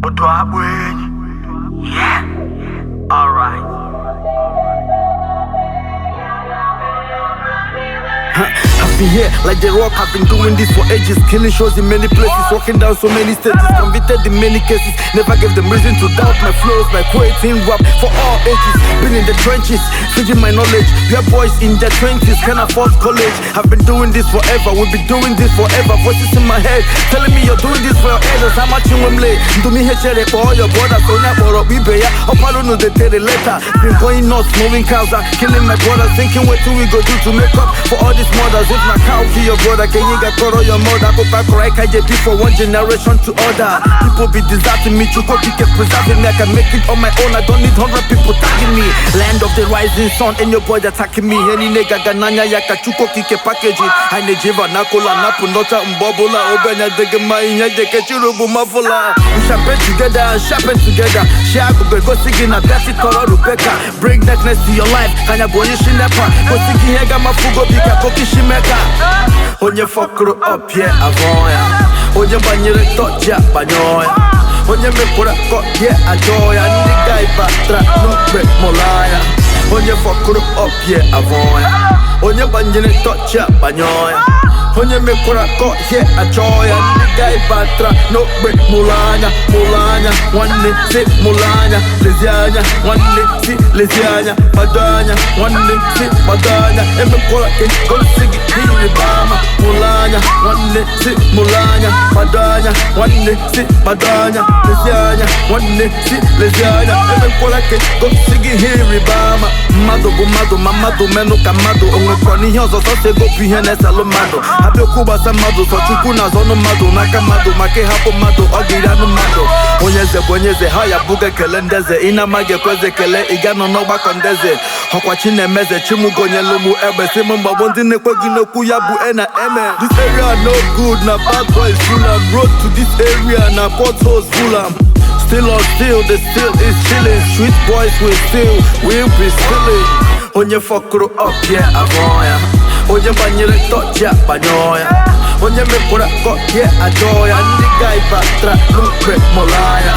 Yeah. Alright. I've been here like the rock, I've been doing this for ages. Killing shows in many places, walking down so many stages. Convicted in many cases, never gave them reason to doubt my flows. My creating rap for all ages. Been in the trenches, feeding my knowledge. We are boys in their 20s, can't afford college. I've been doing this forever, we'll be doing this forever. Voices in my head, telling me you're doing this for your elders. How much you will lay? Do me here for all your brothers. So now for we pay up, I don't know the later. Been going nuts, moving cows, killing my brothers. Thinking what do we go do to make up for all these mothers? If my cow kill your brother, can you get caught on your mother? Go back right, KJP for one generation to other. People be deserting me, Chuko keep preserving me. I can make it on my own, I don't need 100 people tagging me. Land of the rising sun, and your boy attacking me. Any nigga gananya yaka Chuko keep packaging. I need Jiva Nakola, Napu Nota, Mbobola, Obenya Degema, Yaka Churubu Mafula. We sharpen together and sharpen together. Shago go singing a Betty Koro Rebecca. Bring darkness to your life, Kanya Boyi Shinepa. Go singing Hega Mafugo Bika Koki Shimeka. On your fuck up, yeah, Avoya. On your banyere touch, yeah, banyoya. On your me put a cut, yeah, a joy. I need a guy batra, no break molaya. On your fuck up, yeah, Avoya. On your banyere touch, yeah, banyoya. On your me put a cut, yeah, a joy. I need a guy batra, no break molanya. Molanya, one day, sit molanya. Lesianya, one day, sit lesianya. Padanya, one day, sit padanya. And me call it, go sing it, Bama. Mulanya, one day, sit Mulanya. Padanya, one day, sit Padanya. Lesianya, one day, sit lesianya. And me call it, go sing it, Bama. Mado, mamado, meno kamado. Onwe kwani hiyo so se go pihene salomado. Abe kuba samado, so chukuna zono mado. Nakamado, make hapo mado, ogirano mado. Onyeze, haya buge kelendeze. Ina mage kweze kele, igano no bakondeze. Hokwa chine meze, chimu gonye lomu ebe. Simu mbabondi nekwe gino kuyabu ena eme. This area no good, na bad boys full am. Road to this area, na potholes full am. Still on still, the still is chilling. Street boys will still, we'll be stealing. Onye fokuru up, yeah, avoya. Onye banyere touch, yeah, banyoya. Onye me pura got, yeah, ajoya. Ndi guy batra, lumpe molaya.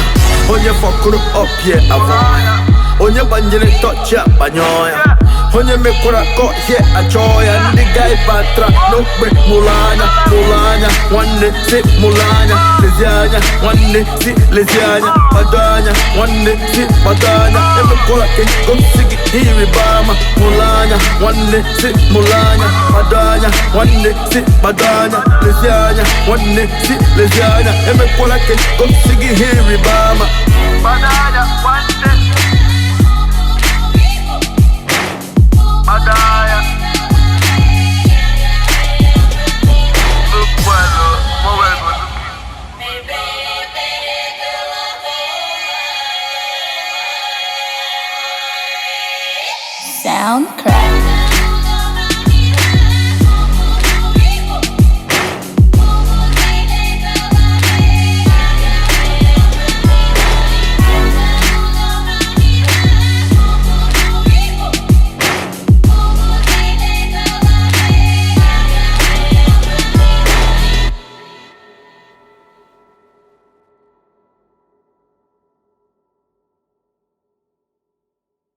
Onye fokuru up, yeah, avoya. Onye banyere touch, yeah, banyoya. Onye me pura got, yeah, ajoya. Ndi guy batra, lumpe molanya. Molanya, one day, sit molanya. Lesianya, one day, sit lesianya. Padanya, one day, sit padanya. Eme kola ke, go sing it, here Bama. Molanya, one day, sit molanya. Padanya, one day, sit padanya. Lesianya, one day, sit lesianya. Eme kola ke, go sing it, here Bama.